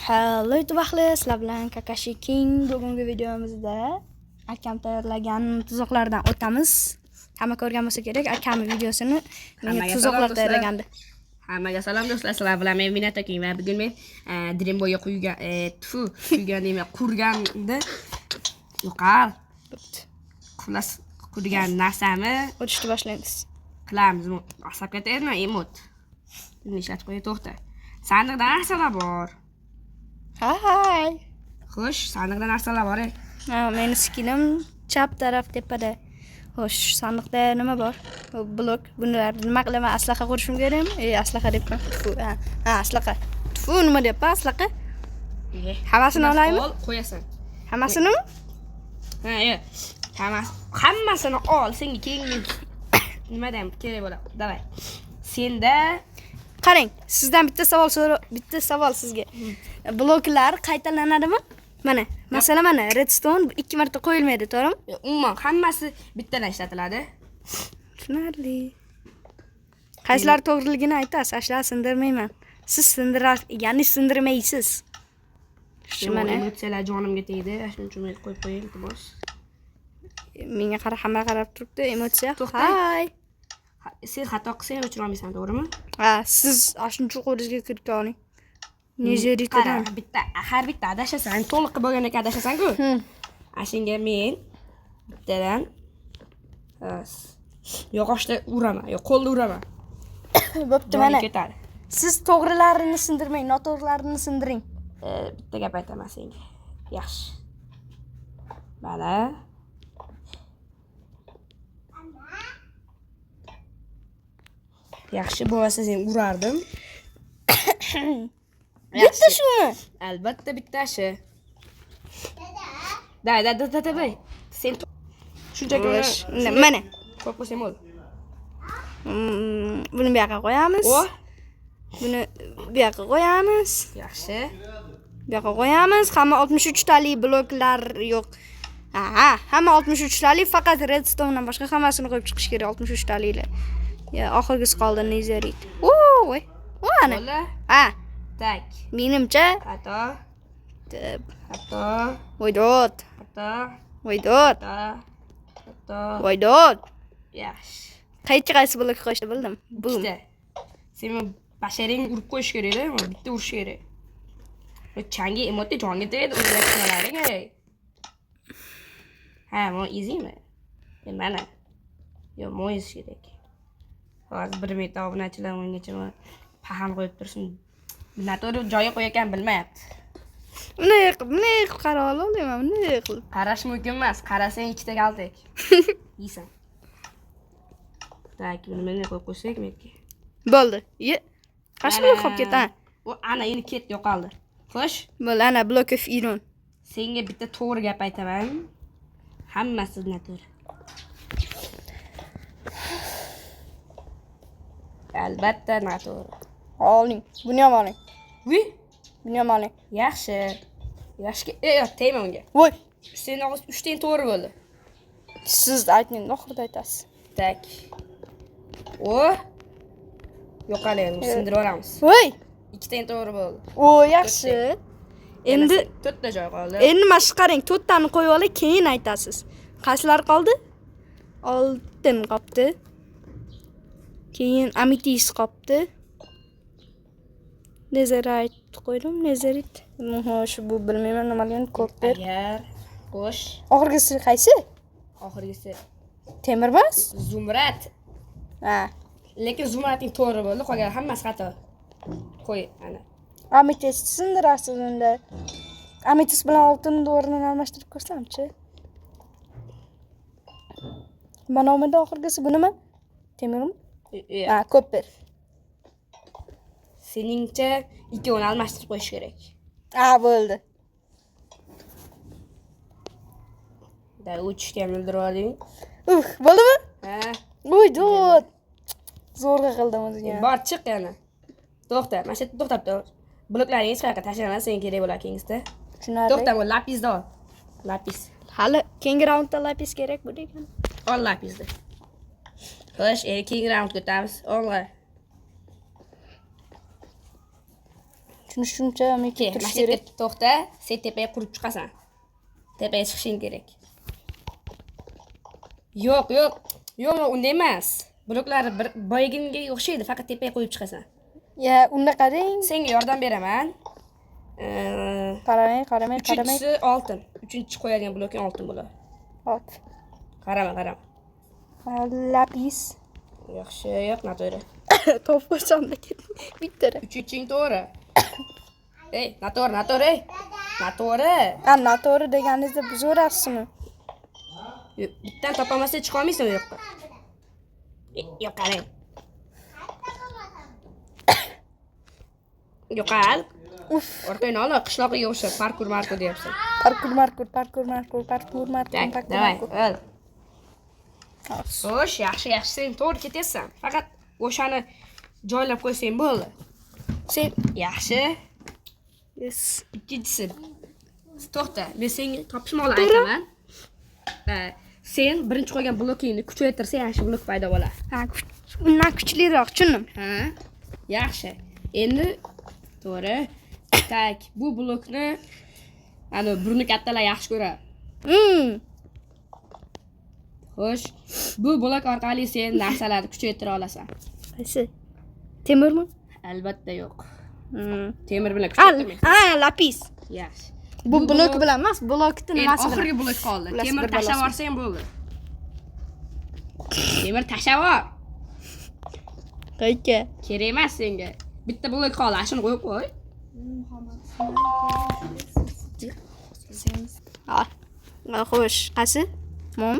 Hello YouTube ahli, sizlar bilan Kakashi King. Bugungi videomizda akam tayyorlagan tuzoqlardan o'tamiz. Hamma ko'rgan bo'lsa kerak, akam videosini menga tuzoqlar tayyorlagandi. Hammaga salom do'stlar, sizlar bilan men Minat King va bugun men Dreamboyga quygan deyman, qurganda yo'qal. Xullas qurgan narsami O'tishni boshlaymiz. qilamiz. Asab ketaymi emot. Buni ishlatib qo'y, to'xta. Sandiqda narsalar bor. Hay. Xo'sh, sandiqda narsalar bor. Meni skinim chap taraf tepada. Xo'sh, sandiqda nima bor? Blok. Bularni nima qilaman? Aslaqa qurishim kerakmi? Aslaqa debman. Aslaqa. Nima deyapman? Aslaqa? Hammasini olaymi? Qo'yasan. Hammasini? Hammasini ol. Senga keyin nimadan kerak bo'ladi? Davay. Senda qarang, sizdan bitta savol sizga. Bloklar qaytalanadimi? Mana, masalan mana redstone 2 marta qo'yilmaydi, to'g'rimi? Umuman hammasi bittadan ishlatiladi. Tushunarli. Qaysilar to'g'riligini aytasiz, ashla sindirmayman. Siz sindirmaysiz. Shu mana. Emotsiyalar jonimga tegdi. Shuning uchun qo'yib qo'ying, iltimos. Menga hamma qarab turibdi, emotsiya. Hay. Sen xato qilsang o'chira olmaysan, to'g'rimi? Siz shuncha qo'lingizga kiritib oling. Nezeritadan har bitta adashasan, to'liq qilib bo'lgan ekan adashasan-ku. Shunga men bittadan yog'ochda uraman, qo'lda uraman. Bo'pti, mana. Siz to'g'rilarini sindirmang, noto'g'rilarini sindiring. Bitta gap aytaman senga. Yaxshi. Mana. Yaxshi bo'lmasa sen urardim. Bitta shumi? Albatta bittasi. Da. Sen shunchaki mana. Qo'yib qo'ysam bo'ldi. Buni bu yoqqa qo'yamiz. Buni bu yoqqa qo'yamiz. Yaxshi. Bu yoqqa qo'yamiz. Hamma 63 talik bloklar yo'q. Hamma 63 talik, faqat redstonedan boshqa hammasini qo'yib chiqish kerak 63 taliklar. Oxirgisi qoldi nezerit. Voy. Ana. Tak. Menimcha Xato. Voydod. Yaxshi. Qaysi blok qo'yishni bildim. Bitta. Sen basharing urib qo'yish kerak-da, bitta urish kerak. Changi emotni jonga tegadi, o'ylashmalari kerak. Mana izingmi? Mana. Mo'yiz kerak. Hozir 1 meter obunachilar ungacha paham qo'yib tursin. Noto'g'ri joyi qo'ygan bilmayapti. Bunday qilib qara olaman, bunday qilib. Qarash mumkin emas. Qarasang ikkita galtak. Yeysan. Tak, buni menga qo'yib qo'ysak menga. Bo'ldi. Qashqa bo'lib qolib ketdi. Ana endi ketdi, yo'qoldi. Xo'sh. Bo'ldi, ana block of iron. Senga bitta to'g'ri gap aytaman. Hammasi noto'g'ri. Albatta noto'g'ri. Oling. Buni ham oling. Buni ham oling. Yaxshi. Tegma unga. Voy. Sen 3 ta to'g'ri bo'ldi. Siz ayting, oxirida aytasiz. Tak. Yo'qoladi, sindirib olamiz. Voy. 2 ta to'g'ri bo'ldi. Yaxshi. Endi 4 ta joy qoldi. Endi mana qarang, 4 tani qo'yib olib, keyin aytasiz. Qaysilar qoldi? Oltin qoldi. Keyin ametist qoldi. Nezerit qo'ydim, nezerit. Shu bu bilmayman nimaligini ko'pdir. Xo'sh. Oxirgisi qaysi? Oxirgisi Temir emas? Zumrad. Lekin zumradning to'g'ri bo'ldi, qolgan hammasi xato. Qo'y ana. Ametist sindirasiz unda. Ametist bilan oltinni o'rnini almashtirib ko'rsamchi. Mana unda oxirgisi bu nima? Temirmi? Ko'pir. Seningcha ikkovini almashtirib qo'yish kerak. Bo'ldi. Da 3 ga mildirib oling. Bo'ldimi? Voy, dod. Zo'rg'a qildim o'zimga. Bor, chiq yana. To'xta, mana shu yerda to'xtab tur. Bloklaring hech qayerga tashlamas, senga kerak bo'lar kengizda. Tushunarli. To'xta, bu lapisni ol. Lapis. Hali keyingi raundda lapis kerak bu ekan. Ol lapisni. Xo'sh, keyingi raundga o'tamiz. Olg'a. tushunishimcha men Ke, turish masjidga kerak. to'xta, sen tepaga qurib chiqasan. Tepaga chiqishing kerak. Yo'q, unday emas. Bloklari bir boyaginga o'xshaydi, faqat tepaga qo'yib chiqasan. Ya, unda qarang. Senga yordam beraman. Qaramay. Uchinchisi oltin. Uchinchi qo'yadigan bloking oltin bo'ladi. Hop. Qarama. Lapis. Yaxshi, yo'q, noto'g'ri. Topqo'shamda ketdim. Bitta. Uchinching to'g'ri. Ey, noto'g'ri. Noto'g'ri. Noto'g'ri deganingizda buzaverasizmi? Bittan topolmasa chiqa olmaysan u yoqqa. Yo'q, qarang. Yo'q, qal. Uf. Orqangni ol, qishloqiga o'xshab parkur deyapsan. Parkur. Davay, ol. Xo'sh, yaxshi, sen to'g'ri ketasan. Faqat o'shani joylab qo'ysang bo'ldi. Sen yaxshi. Yes. Ikkinchisi. To'xta, men senga topishmoqni aytaman. Sen birinchi qo'ygan blokingni kuchaytirsang, ana shu blok paydo bo'ladi. Ha, undan kuchliroq, tushundim. Ha? Yaxshi. Endi to'g'ri. Tak, bu blokni ana burni kattalar yaxshi ko'radi. Xo'sh, bu blok orqali sen narsalarni kuchaytira olasan. Qaysi? Temirmi? Albatta yo'q. Temir bilan kuchaytirmaysan. Lapis. Yaxshi. Bu blok bilan emas, blokni nimasi bilan? Oxirgi blok qoldi. Temir tashlab yuborsang bo'ldi. Temir tashlab yubor. Qayerga? Kerak emas senga. Bitta blok qoldi, shuni qo'yib qo'y. Xo'sh, qaysi? Mom?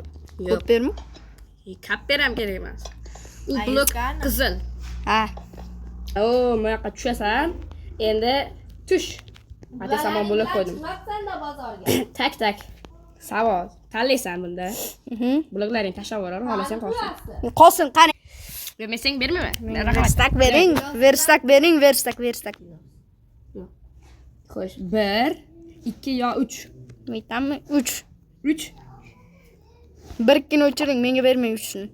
Yo'q. Bermi? Kapper ham kerak emas. U blok qizil. Ha. Bu yoqqa tushasan. Endi tush. Atasamon blok qo'ydim. Tak. Savol. Tanlaysan bunda. Bloklaring tashlab yuborar, xohlasang qolsin. Qolsin, qani. Men senga bermayman. Verstak bering. Verstak. Xo'sh, 1, 2 yo 3. Aytammi? 3. 3. Bir ikkini o'chiring, menga bermang 3ni.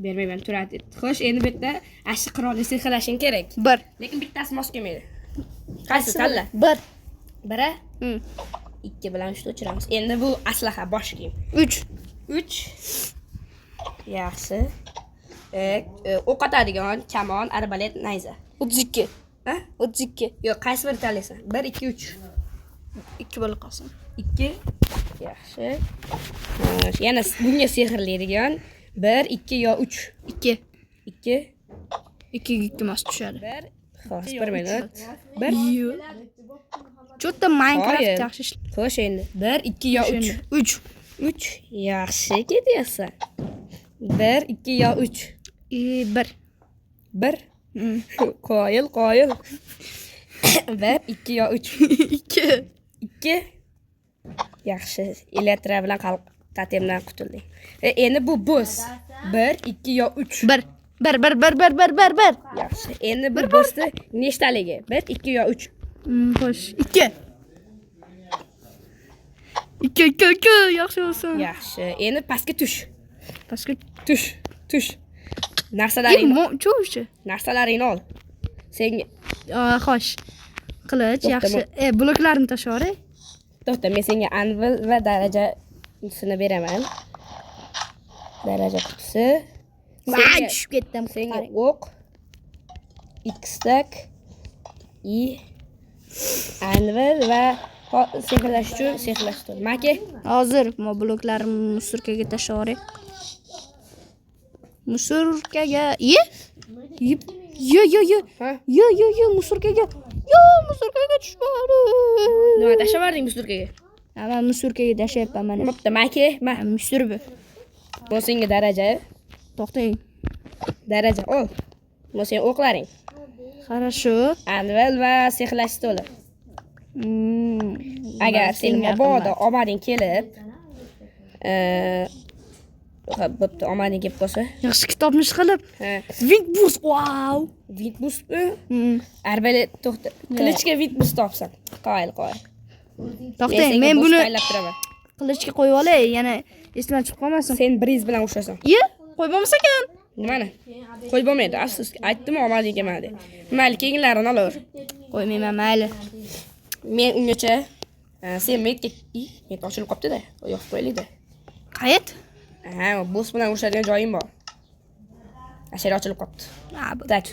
Bermayman, turadi. Xo'sh, endi bu yerda ashi qirolni sehrlashing kerak. 1. Lekin bittasi mos kelmaydi. Qaysi tanla? 1. 1. 2 bilan 3 o'chiramiz. Endi bu aslaha bosh kiyim. 3. 3. Yaxshi. O'q otadigan kamon, arbalet, nayza. 32. Ha? 32. Yo'q, qaysi birini tanlaysan? 1, 2, 3. 2 bo'lib qolsin. 2. Yaxshi. Yana bunga sehrlaydigan 1, 2 yo 3. 2. 2. 2 mas tushadi. 1. Xo'sh, 1 minut. 1. Cho'tta Minecraft yaxshi ishlar. Xo'sh, endi 1, 2 yo 3. 3. Yaxshi ketyapsan. 1, 2 yo 3. 1. 1. Qoyil. 1, 2 yo 3. 2. 2. Yaxshi. Elektra bilan tatemdan qutulding. Endi bu bo'z. 1, 2 yo 3. 1. Yaxshi. Endi bu bo'zda nechtaligi? 1, 2 yo 3. Xo'sh, 2. 2. Yaxshi bo'lsin. Yaxshi. Endi pastga tush. Pastga Tush. Narsalaringni ol. Senga xo'sh. Qilich yaxshi. Bloklarni tashlayver. To'xta, men senga anvil va darajasini beraman. Daraja qutisi. Tushib ketdim. Senga o'q. X-tak. Anvil va sehrlash uchun sehrlash stol. Maka. Hozir bloklarimni musurkaga tashlayver. Musurkaga. Yo. Musurkaga. Musurkaga tushmadi. Nima tashlavarding musurkaga? Men musurkaga tashlayapman mana. Bo'pti, maka. Musurbi. Bu senga daraja. To'xtang. Daraja ol. Bu sen o'qlaring. Хорошо. Anvil va sehrlash stoli. Agar sen mabodo omading kelib, bo'pti, omading kelib qolsa, yaxshi kitobni ishqilib. Windbus, wow. Windbus. Arbalet, to'xta. Qilichga Windbus topsan. Qoyil. To'xtang, men buni taylab turaman. qilichga qo'yib olay, yana esdan chiqib qolmasin. Sen briz bilan ushlasan. Qo'yib bo'lmasa ekan. Nimani? Qo'yib bo'lmaydi. Afsuski, aytdim omading kelmadi. Mayli, keyinlarini olaver. Qo'ymayman, mayli. Men ungacha sen metga ochilib qopti-da. Yo'q qo'ylik-da. Qayet? Ha, boss bilan urushadigan joyim bor. Ashar ochilib qopti. Ha, Tak,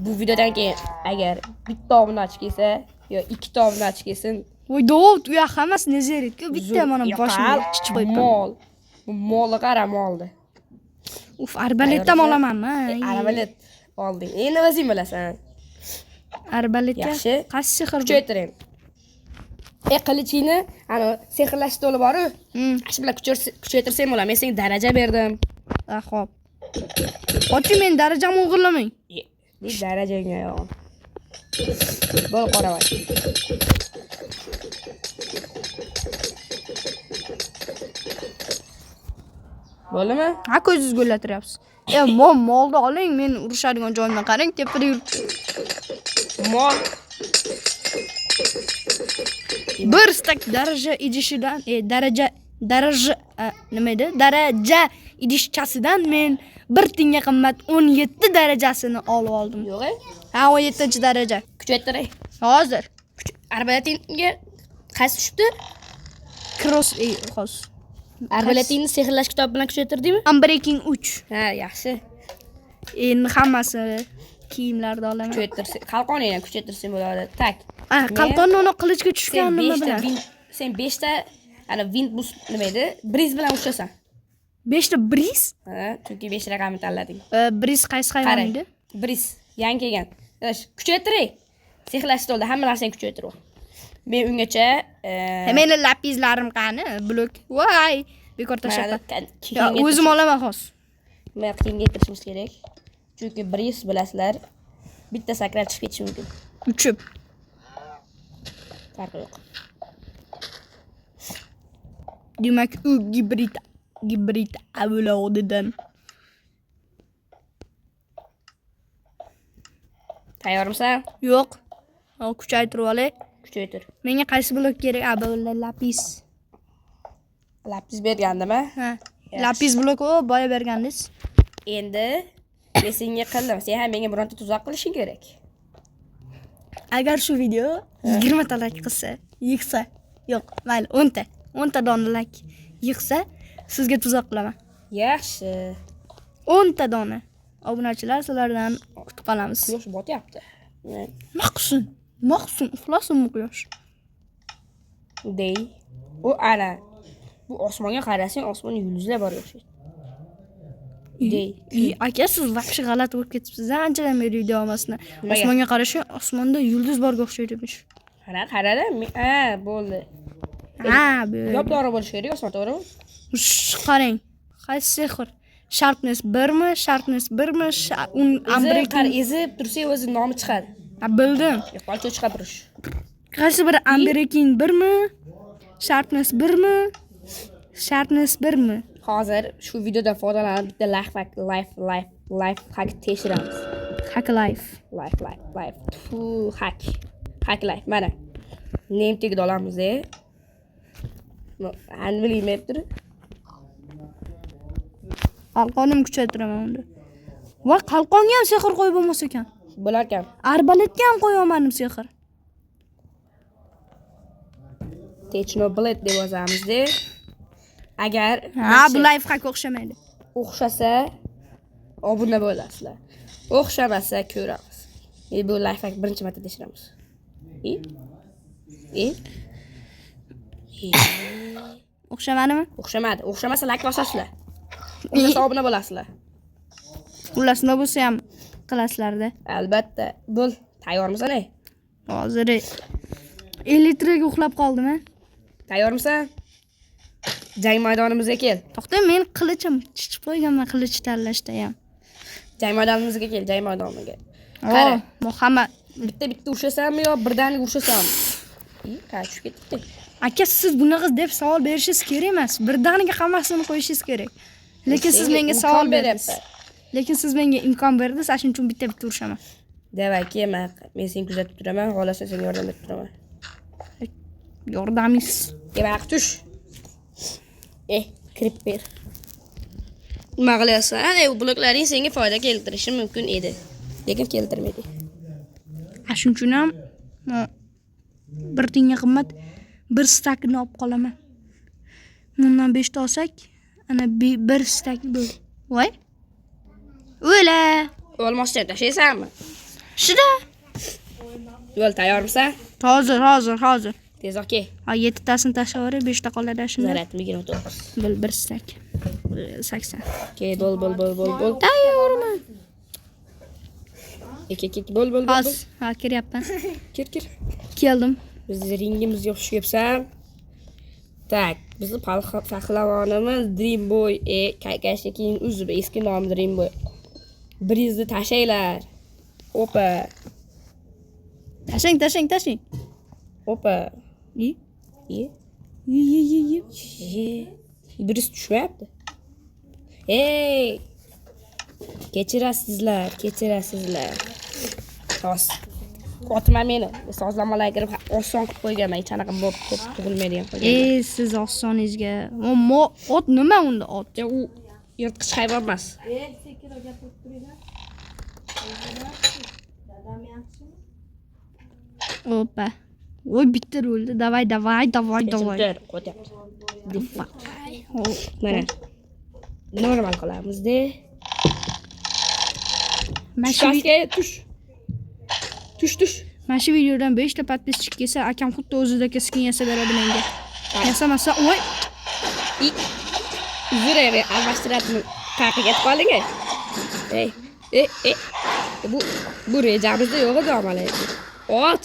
bu videodan keyin agar bitta obunachi kelsa, yo ikkita obunachi kelsin, voy Davud, u yoq hammasi nezerit-ku. Bitta mana boshimga chichib qo'yibman. Mol. Bu molni qara moldi. Uf, arbaletdan olamanmi? Arbalet olding. Endi o'zing bilasan. Arbaletga Yaxshi. qaysi sehr bu? Kuchaytiring. Qilichingni, ana sehrlash stoli bor-ku. Shu bilan kuchaytirsang bo'ladi. Men senga daraja berdim. Ha, xo'p. Qochi men darajamni o'g'irlamang. Ne darajangga yo'q. Bo'l qoravay. Bo'ldimi? Ha, ko'zingizni go'llatiryapsiz. Molni oling, men urushadigan joyimdan qarang, tepada yuribdi. Mol. Bir stak daraja idishidan, nima edi? Daraja idishchasidan men 1 tiyinga qimmat 17 darajasini olib oldim. Yo'q. Ha, 17-daraja. Kuchaytiray. Hozir. Arbaletingga qaysi tushibdi? Cross xos. Arbaletingni sehrlash kitobi bilan kuchaytirdingmi? Unbreaking 3. Ha, yaxshi. Endi hammasi kiyimlarni olaman. Kuchaytirsang, qalqonni ham kuchaytirsang bo'ladi. Tak. Qalqonni uni qilichga tushgan nima bilan? Sen 5 ta ana wind boost nima edi? Breeze bilan urishasan. 5 ta breeze? Ha, chunki 5 raqamni tanlading. Breeze qaysi hayvon edi? Breeze yangi kelgan. Kuchaytiray. Sehrlash stolda hamma narsani kuchaytirib. Men ungacha meni lapizlarim qani? Blok. Voy, bekor tashlabman. O'zim olaman xos. Men kengaytirishimiz kerak. Chunki Breeze bilasizlar, bitta sakrab chiqib ketishi mumkin. Uchib. Farqi yo'q. Demak, u gibrid avlodidan. Tayyormisan? Yo'q. Kuchaytirib olay. Kuchaytir. Menga qaysi blok kerak? Lapis. Lapis bergandimi? Ha. Lapis bloki boya bergandingiz. Endi men senga qildim. Sen ham menga bironta tuzoq qilishing kerak. Agar shu video 20 ta like qilsa, yig'sa, yo'q, mayli, 10 ta. 10 ta dona like yig'sa, sizga tuzoq qilaman. Yaxshi. 10 ta dona. Obunachilar sizlardan kutib qolamiz. Quyosh botyapti. Maqsun, uxlasinmi quyosh? Dey. U ana bu osmonga qarasang, osmonda yulduzlar bor o'xshaydi. Dey. Aka, siz vaqti g'alati bo'lib ketibsiz. Anchadan beri video olmasdan. Osmonga qarasang, osmonda yulduz borga o'xshaydi demish. Qarada. Ha, bo'ldi. Ha, bu. Yop-yorug' bo'lishi kerak, osmon, to'g'rimi? Qarang. Qaysi sehr? Sharpness 1mi? Sharpness 1mi? Unbreaking ezib tursa o'zi nomi chiqadi. Ha, bildim. Qolcha chiqib turish. Qaysi biri Unbreaking 1mi? Sharpness 1mi? Sharpness 1mi? Hozir shu videodan foydalanib bitta life hack tekshiramiz. Hack life. Life. Hack life. Mana. Name tagida olamiz-e. Bilmayapti. Qalqonni kuchaytiraman unda. Va qalqonga ham sehr qo'yib bo'lmas ekan. Bo'lar ekan. Arbaletga ham qo'ya olmadim sehr. Technoblade deb yozamiz-da. Agar bu life hack o'xshamaydi. O'xshasa obuna bo'lasizlar. O'xshamasa ko'ramiz. Bu life hack birinchi marta tekshiramiz. O'xshamadimi? O'xshamadi. O'xshamasa like bosasizlar. O'xshasa obuna bo'lasizlar. Xullas, nima bo'lsa ham qilasizlar-da. Albatta. Bo'l, tayyormisan? Hozir elektrika uxlab qoldim-a. Tayyormisan? Jang maydonimizga kel. To'xta, men qilichim chichib qo'yganman qilich tanlashda ham. Jang maydonimizga kel, jang maydoniga. Qara, Muhammad, bitta urishasanmi yo birdaniga urishasanmi? Tushib ketibdi. Aka, siz bunaqa deb savol berishingiz kerak emas. Birdaniga hammasini qo'yishingiz kerak. Lekin siz menga savol beryapsiz. Lekin siz menga imkon berdingiz, shuning uchun bitta urishaman. Davay, kelma. Men seni kuzatib turaman, xohlasa senga yordam berib turaman. Yordamingiz. Kelma, tush. Kirib ber. Nima qilyapsan? Bu bloklaring senga foyda keltirishi mumkin edi, lekin keltirmaydi. Shuning uchun ham Bir tiyinga qimmat bir stakni olib qolaman. Bundan 5 ta olsak, ana bir stak bo'ldi. Voy. O'la. Olmoscha tashlaysanmi? Shida. Yo'l tayyormisan? Hozir. Tezroq kel. Ha 7 tasini tashlab yuborib, 5 ta qoladi shunda. Zarat 29. Bir stak. 80. Ke bol. Tayyorman. Ket bol. Ha, kiryapman. Kir. Keldim. Bizni ringimizga xush kelibsan. Tak, bizni pahlavonimiz Dreamboy kaykashdan keyin uzib eski nomi Dreamboy. Biringizni tashlaylar. Opa. Tashlang. Opa. Ye. Biriz tushmayapti. Ey! Kechirasizlar. Tos. Otma meni. Sozlamalarga kirib oson qilib qo'yganman. Hech qanaqa bo'p tug'ilmaydigan qo'yganman. Siz osoningizga. Ot nima unda ot? U yirtqich hayvon emas. Opa. Voy bitta o'ldi. Davay. Qo'yapti. Mana. Normal qilamiz-da. Tush. Mana shu videodan 5 ta podpischik kelsa, akam xuddi o'zidagi skin yasab beradi menga. Yasamasa, voy. Uzr, almashtiratni taqiga yetib qolding. Ey. Bu rejamizda yo'q edi amalaydi. Ot.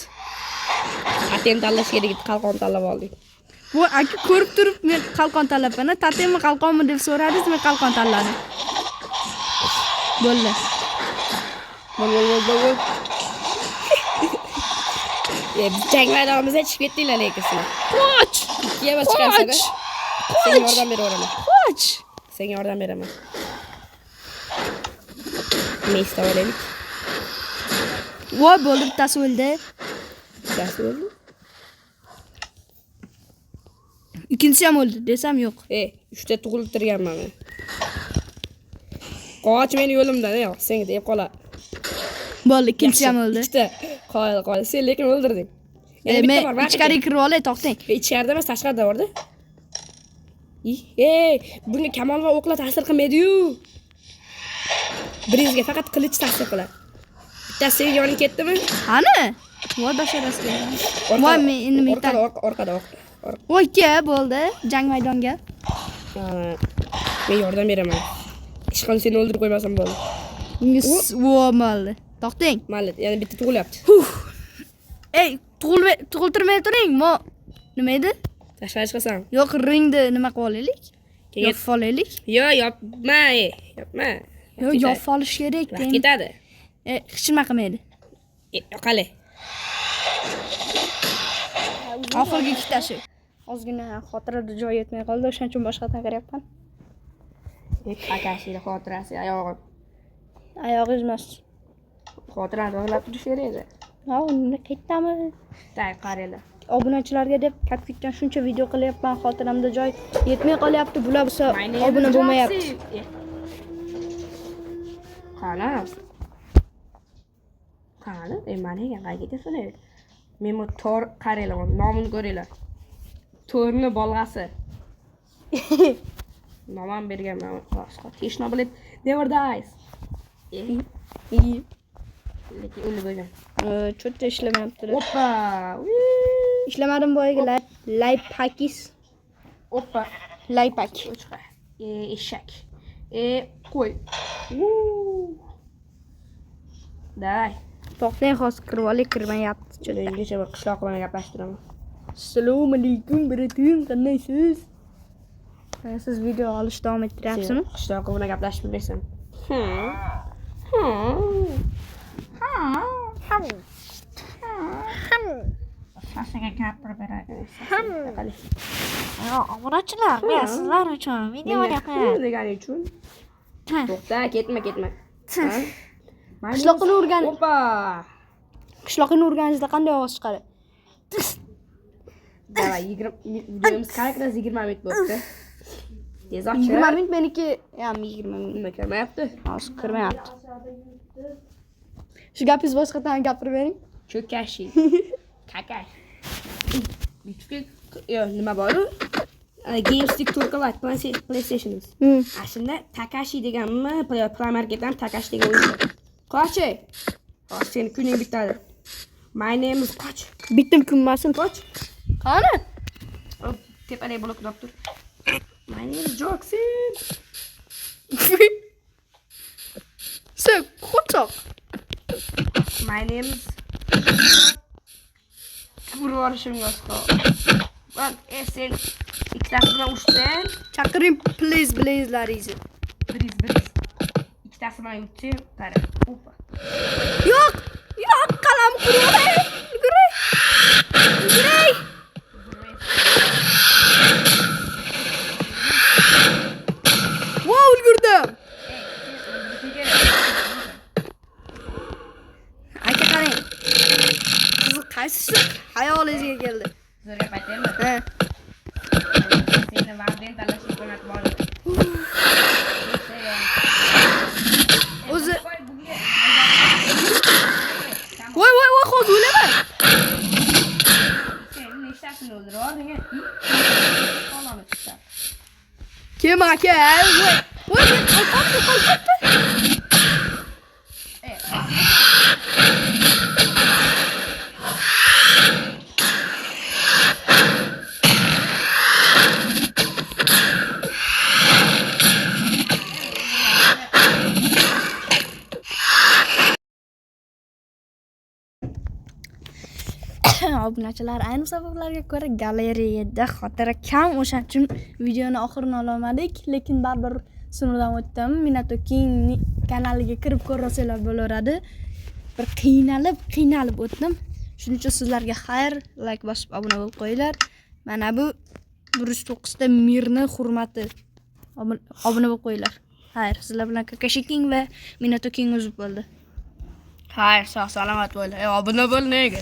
Tatem tanlash kerak edi, qalqon tanlab oldik. Voy, aka ko'rib turib men qalqon tanlabman. Tatemmi qalqonmi deb so'radingiz, men qalqon tanladim. Bo'ldi. Bol. Jang maydonimizga chiqib ketdinglar lekin sizlar. Qoch! Ikkiga chiqarsana. Senga yordam beraman. Mesta olaylik. Voy, bo'ldi, bittasi o'ldi. Ikkinchisi ham o'ldi desam yo'q. 3 ta tug'ilib turganman men. Qoch meni yo'limdan, senga deb qolar. Bo'ldi, ikkinchisi ham o'ldi. Ikkita qoldi. Sen lekin o'ldirding. Men ichkariga kirib olay, to'xtang. Ichkarida emas, tashqarida bordi. Bunga kamon va o'qlar ta'sir qilmaydi-yu. Biringizga faqat qilich ta'sir qiladi. Bittasi yonib ketdimi? Qani? Voy, basharasiga. Voy, men endi metal. Orqada. Voy, bo'ldi, jang maydonga. Men yordam beraman. Ishqon seni o'ldirib qo'ymasam bo'ldi. Voy, malli. To'xtang. Malli, yana bitta tug'ilyapti. Ey, tug'iltirmay turing. Nima edi? Tashqariga chiqasan. Yo'q, ringni nima qilib olaylik? Yopib olaylik. Yopma. Yo'q, yopib olish kerak. Vaqt ketadi. Hech nima qilmaydi. Qale. Oxirgi ikkitasi. Ozgina xotirada joy yetmay qoldi, o'shaning uchun boshqadan kiryapman. Akashida xotirasi oyog'i. Oyog'i emas. Xotirani to'g'rilab turish kerak edi. Ha, uni qaytdami? Qaranglar. Obunachilarga deb kapitdan shuncha video qilyapman, xotiramda joy yetmay qolyapti. Bular bo'lsa obuna bo'lmayapti. Qani? Mana ekan qayga ketasan? Men bu tor qaranglar, nomini ko'ringlar. To'rni bolg'asi. Nomam berganman. Hech nima bilib, never dies. Lekin o'lib bo'lgan. Cho'tta ishlamayapti. Oppa. Ishlamadim boyaga laypakis. Oppa. Laypak. Eshak. Qo'y. Day. To'xtang, hozir kirib olay, kirmayapti. Cho'tagacha bir qishloq bilan gaplashtiraman. Assalomu alaykum, baratim, qandaysiz? Siz video olish davom ettiryapsizmi? Qishloq bilan gaplashib bilmaysan. Shashaga gapirib beray. Obunachilar, men sizlar uchun video olyapman. Degani uchun. To'xta, ketma. Qishloqni o'rganib. Oppa. Qishloqni o'rganishda qanday ovoz chiqadi? Davay, videomiz qanaqadas 20 minut bo'ldi. Tezroq 20 minut meniki ham 20 minut. nima kirmayapti? Hozir kirmayapti. Shu gapingiz boshqadan gapirib bering. Cho'kashi. Kakash. Yo'q, nima bor-u? GameStick Turqalat PlayStation. Shunda Takashi deganmi, Play Marketdan Takashi degan o'yin bor. Qoch. Hozir seni kuning bitadi. My name is Qoch. Bitim kunmasin. Qoch. Qani? Tepadagi blokda tur. My name is Jackson. So, qochoq. My name is Urvarishimga asqo. Bak, sen ikkitasi bilan ushsan, Chaqiring please-laringizni. Briz. Ikkitasi bilan ushsan, qara. Opa. Yo'q, qalam quruq. Yuguray. Wow, ulgurdim. Aka qarang. Siz qaysisi hayolingizga keldi? Zo'r gap aytaymi? Ha. Seni vaqtdan talash imkoniyati bor. O'zi voy, hozir o'laman. Sen nechtasini o'ldirib qoloni chiqdi. Kim aka? Voy, men qolqapti. Obunachilar ayrim sabablarga ko'ra galereyada xotira kam, o'shaning uchun videoni oxirini ololmadik, lekin baribir sinovdan o'tdim. Minato King kanaliga kirib ko'rasizlar bo'laveradi. Bir qiynalib o'tdim. Shuning uchun sizlarga xayr, like bosib obuna bo'lib qo'yinglar. Mana bu 109 ta Mirni hurmati. Obuna bo'lib qo'yinglar. Xayr, sizlar bilan Kakashi King va Minato King o'zib bo'ldi. Xayr, sog' salomat bo'l. Obuna bo'l nega?